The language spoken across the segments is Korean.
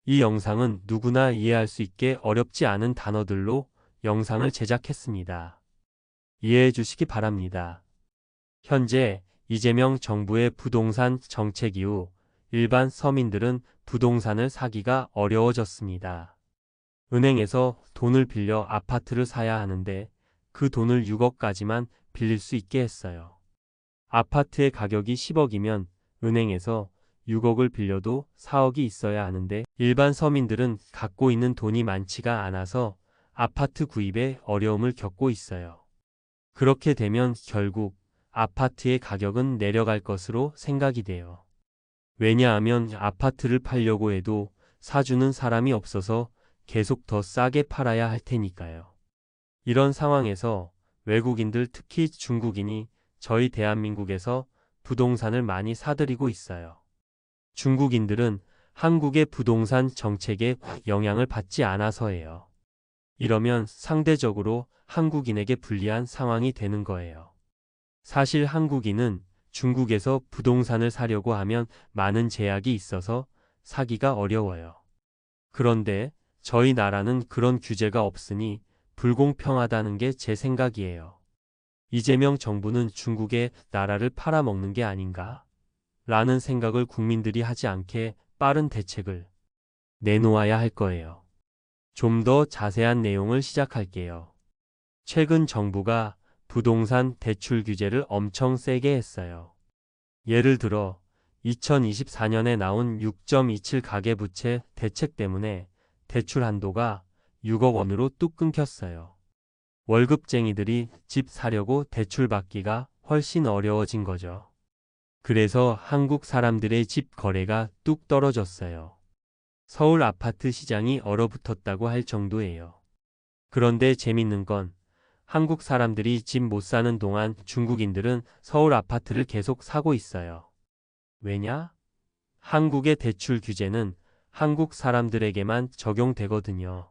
이 영상은 누구나 이해할 수 있게 어렵지 않은 단어들로 영상을 제작했습니다. 이해해 주시기 바랍니다. 현재 이재명 정부의 부동산 정책 이후 일반 서민들은 부동산을 사기가 어려워졌습니다. 은행에서 돈을 빌려 아파트를 사야 하는데 그 돈을 6억까지만 빌릴 수 있게 했어요. 아파트의 가격이 10억이면 은행에서 6억을 빌려도 4억이 있어야 하는데 일반 서민들은 갖고 있는 돈이 많지가 않아서 아파트 구입에 어려움을 겪고 있어요. 그렇게 되면 결국 아파트의 가격은 내려갈 것으로 생각이 돼요. 왜냐하면 아파트를 팔려고 해도 사주는 사람이 없어서 계속 더 싸게 팔아야 할 테니까요. 이런 상황에서 외국인들, 특히 중국인이 저희 대한민국에서 부동산을 많이 사들이고 있어요. 중국인들은 한국의 부동산 정책에 영향을 받지 않아서예요. 이러면 상대적으로 한국인에게 불리한 상황이 되는 거예요. 사실 한국인은 중국에서 부동산을 사려고 하면 많은 제약이 있어서 사기가 어려워요. 그런데 저희 나라는 그런 규제가 없으니 불공평하다는 게 제 생각이에요. 이재명 정부는 중국의 나라를 팔아먹는 게 아닌가? 라는 생각을 국민들이 하지 않게 빠른 대책을 내놓아야 할 거예요. 좀 더 자세한 내용을 시작할게요. 최근 정부가 부동산 대출 규제를 엄청 세게 했어요. 예를 들어 2024년에 나온 6.27 가계부채 대책 때문에 대출 한도가 6억 원으로 뚝 끊겼어요. 월급쟁이들이 집 사려고 대출 받기가 훨씬 어려워진 거죠. 그래서 한국 사람들의 집 거래가 뚝 떨어졌어요. 서울 아파트 시장이 얼어붙었다고 할 정도예요. 그런데 재밌는 건 한국 사람들이 집 못 사는 동안 중국인들은 서울 아파트를 계속 사고 있어요. 왜냐? 한국의 대출 규제는 한국 사람들에게만 적용되거든요.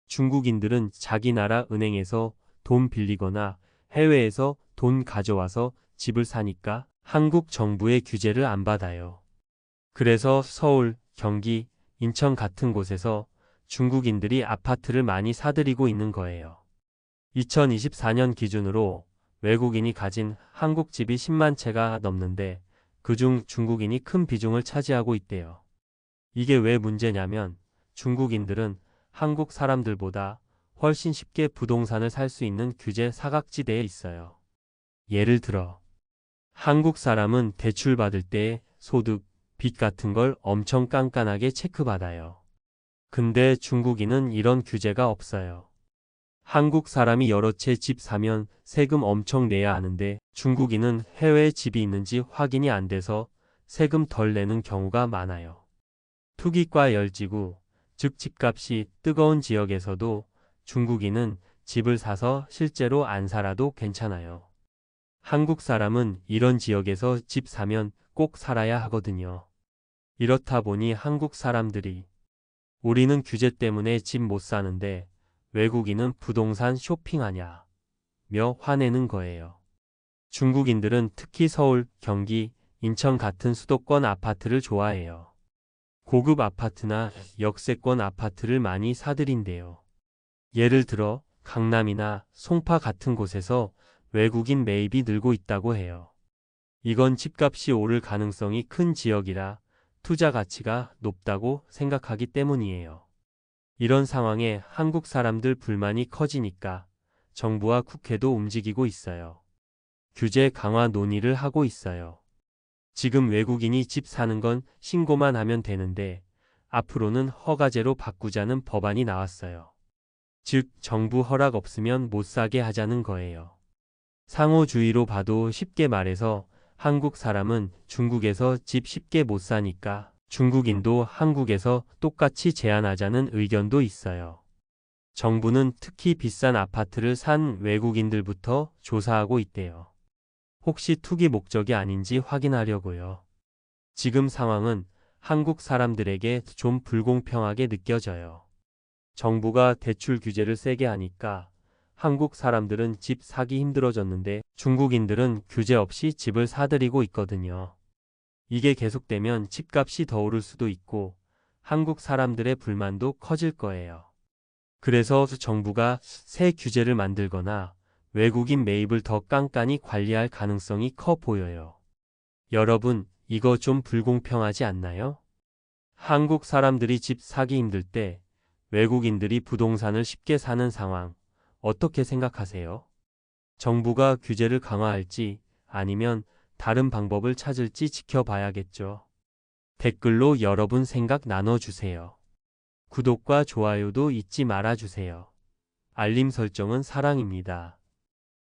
중국인들은 자기 나라 은행에서 돈 빌리거나 해외에서 돈 가져와서 집을 사니까 한국 정부의 규제를 안 받아요. 그래서 서울, 경기, 인천 같은 곳에서 중국인들이 아파트를 많이 사들이고 있는 거예요. 2024년 기준으로 외국인이 가진 한국 집이 10만 채가 넘는데 그중 중국인이 큰 비중을 차지하고 있대요. 이게 왜 문제냐면 중국인들은 한국 사람들보다 훨씬 쉽게 부동산을 살 수 있는 규제 사각지대에 있어요. 예를 들어 한국 사람은 대출 받을 때 소득, 빚 같은 걸 엄청 깐깐하게 체크받아요. 근데 중국인은 이런 규제가 없어요. 한국 사람이 여러 채 집 사면 세금 엄청 내야 하는데 중국인은 해외에 집이 있는지 확인이 안 돼서 세금 덜 내는 경우가 많아요. 투기과 열지구, 즉 집값이 뜨거운 지역에서도 중국인은 집을 사서 실제로 안 살아도 괜찮아요. 한국 사람은 이런 지역에서 집 사면 꼭 살아야 하거든요. 이렇다 보니 한국 사람들이 우리는 규제 때문에 집 못 사는데 외국인은 부동산 쇼핑하냐 며 화내는 거예요. 중국인들은 특히 서울, 경기, 인천 같은 수도권 아파트를 좋아해요. 고급 아파트나 역세권 아파트를 많이 사들인대요. 예를 들어 강남이나 송파 같은 곳에서 외국인 매입이 늘고 있다고 해요. 이건 집값이 오를 가능성이 큰 지역이라 투자 가치가 높다고 생각하기 때문이에요. 이런 상황에 한국 사람들 불만이 커지니까 정부와 국회도 움직이고 있어요. 규제 강화 논의를 하고 있어요. 지금 외국인이 집 사는 건 신고만 하면 되는데 앞으로는 허가제로 바꾸자는 법안이 나왔어요. 즉 정부 허락 없으면 못 사게 하자는 거예요. 상호주의로 봐도 쉽게 말해서 한국 사람은 중국에서 집 쉽게 못 사니까 중국인도 한국에서 똑같이 제한하자는 의견도 있어요. 정부는 특히 비싼 아파트를 산 외국인들부터 조사하고 있대요. 혹시 투기 목적이 아닌지 확인하려고요. 지금 상황은 한국 사람들에게 좀 불공평하게 느껴져요. 정부가 대출 규제를 세게 하니까 한국 사람들은 집 사기 힘들어졌는데 중국인들은 규제 없이 집을 사들이고 있거든요. 이게 계속되면 집값이 더 오를 수도 있고 한국 사람들의 불만도 커질 거예요. 그래서 정부가 새 규제를 만들거나 외국인 매입을 더 깐깐히 관리할 가능성이 커 보여요. 여러분, 이거 좀 불공평하지 않나요? 한국 사람들이 집 사기 힘들 때 외국인들이 부동산을 쉽게 사는 상황, 어떻게 생각하세요? 정부가 규제를 강화할지 아니면 다른 방법을 찾을지 지켜봐야겠죠. 댓글로 여러분 생각 나눠주세요. 구독과 좋아요도 잊지 말아주세요. 알림 설정은 사랑입니다.